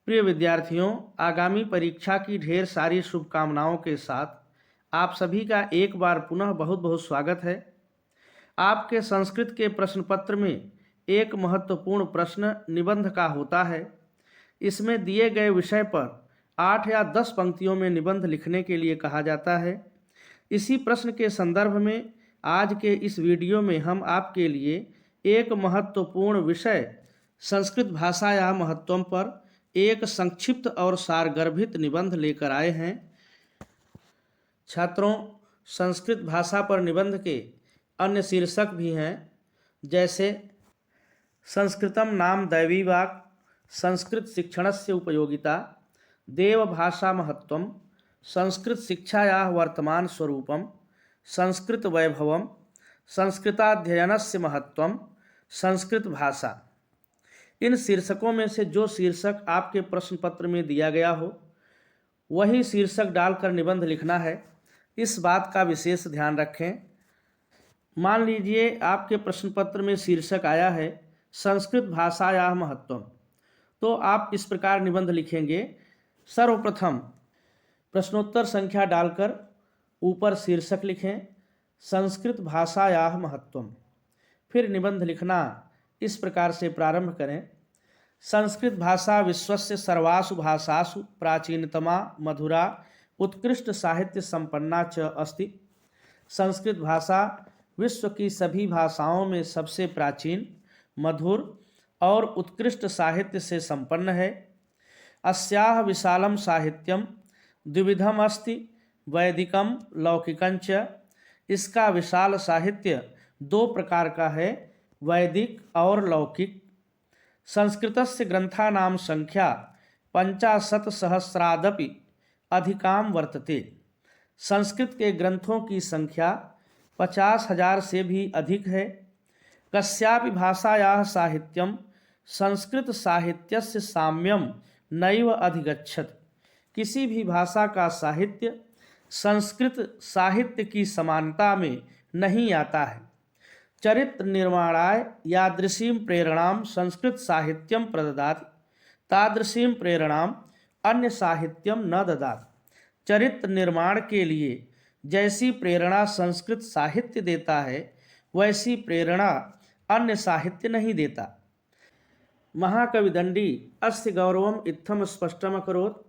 प्रिय विद्यार्थियों, आगामी परीक्षा की ढेर सारी शुभकामनाओं के साथ आप सभी का एक बार पुनः बहुत बहुत स्वागत है। आपके संस्कृत के प्रश्न पत्र में एक महत्वपूर्ण प्रश्न निबंध का होता है। इसमें दिए गए विषय पर 8 या 10 पंक्तियों में निबंध लिखने के लिए कहा जाता है। इसी प्रश्न के संदर्भ में आज के इस वीडियो में हम आपके लिए एक महत्वपूर्ण विषय संस्कृत भाषा या महत्वम पर एक संक्षिप्त और सारगर्भित निबंध लेकर आए हैं। छात्रों, संस्कृत भाषा पर निबंध के अन्य शीर्षक भी हैं, जैसे संस्कृतम नाम दैवी वाक्, संस्कृत शिक्षणस्य उपयोगिता, देवभाषा महत्वम, संस्कृत शिक्षायाः वर्तमान स्वरूपम, संस्कृत वैभवम, संस्कृताध्ययनस्य महत्वम, संस्कृत भाषा। इन शीर्षकों में से जो शीर्षक आपके प्रश्न पत्र में दिया गया हो वही शीर्षक डालकर निबंध लिखना है। इस बात का विशेष ध्यान रखें। मान लीजिए आपके प्रश्न पत्र में शीर्षक आया है संस्कृत भाषा या महत्वम, तो आप इस प्रकार निबंध लिखेंगे। सर्वप्रथम प्रश्नोत्तर संख्या डालकर ऊपर शीर्षक लिखें संस्कृत भाषा या महत्वम। फिर निबंध लिखना इस प्रकार से प्रारंभ करें। संस्कृत भाषा विश्वस्य सर्वासु भाषासु प्राचीनतमा मधुरा उत्कृष्ट साहित्य संपन्ना च अस्ति। संस्कृत भाषा विश्व की सभी भाषाओं में सबसे प्राचीन, मधुर और उत्कृष्ट साहित्य से संपन्न है। अस्याः विशालं साहित्यम द्विविधम अस्ति, वैदिकम लौकिकं च। इसका विशाल साहित्य दो प्रकार का है, वैदिक और लौकिक। संस्कृतस्य ग्रंथानां संख्या 50,000 अधिकां वर्तते। संस्कृत के ग्रंथों की संख्या 50,000 से भी अधिक है। कस्यापि भाषायाः साहित्यं संस्कृत साहित्यस्य साम्यं नैव अधिगच्छति। किसी भी भाषा का साहित्य संस्कृत साहित्य की समानता में नहीं आता है। चरित्र निर्माणाय यादृशीं प्रेरणां संस्कृत साहित्यं प्रददाति, तादृशीं प्रेरणां अन्य साहित्यम न ददाति। चरित्र निर्माण के लिए जैसी प्रेरणा संस्कृत साहित्य देता है वैसी प्रेरणा अन्य साहित्य नहीं देता। महाकवि दंडी अस्य गौरवम इत्थम स्पष्टम अकरोत्,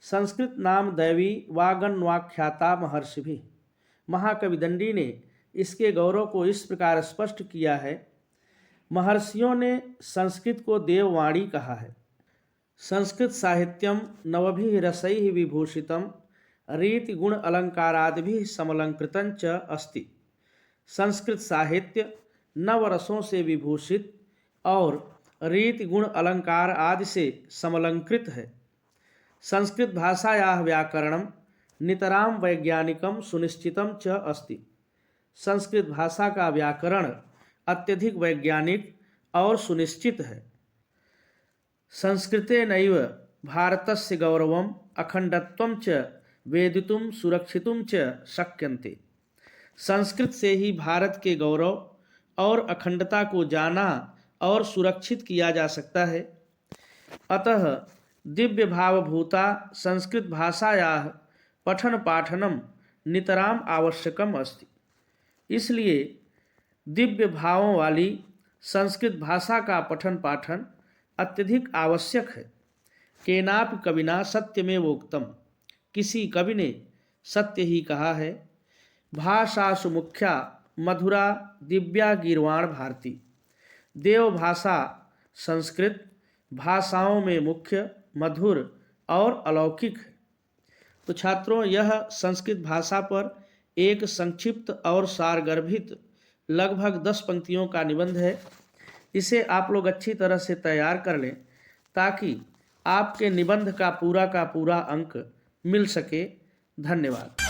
संस्कृत नाम दैवी वागन्वाख्याता महर्षिभिः। महाकवि दंडी ने इसके गौरव को इस प्रकार स्पष्ट किया है। महर्षियों ने संस्कृत को देववाणी कहा है। संस्कृत साहित्यम नवभिः रसैः विभूषितम रीति गुण अलंकारादिभिः समलंकृतं च अस्ति। संस्कृत साहित्य नवरसों से विभूषित और रीति गुण अलंकार आदि से समलंकृत है। संस्कृत भाषायाः व्याकरणं नितरां वैज्ञानिकं सुनिश्चितं च अस्ति। संस्कृत भाषा का व्याकरण अत्यधिक वैज्ञानिक और सुनिश्चित है। संस्कृतेनैव भारतस्य गौरवम् अखंडत्वं च वेदितुं सुरक्षितुं च शक्यन्ते। संस्कृत से ही भारत के गौरव और अखंडता को जाना और सुरक्षित किया जा सकता है। अतः दिव्य भावभूता संस्कृत भाषायाः पठन पाठनम नितराम आवश्यकम अस्ति। इसलिए दिव्य भावों वाली संस्कृत भाषा का पठन पाठन अत्यधिक आवश्यक है। केनापि कविना सत्यमेवोक्तम, किसी कवि ने सत्य ही कहा है। भाषासु मुख्या मधुरा दिव्या गीर्वाण भारती। देवभाषा संस्कृत भाषाओं में मुख्य, मधुर और अलौकिक है। तो छात्रों, यह संस्कृत भाषा पर एक संक्षिप्त और सारगर्भित लगभग 10 पंक्तियों का निबंध है। इसे आप लोग अच्छी तरह से तैयार कर लें ताकि आपके निबंध का पूरा अंक मिल सके। धन्यवाद।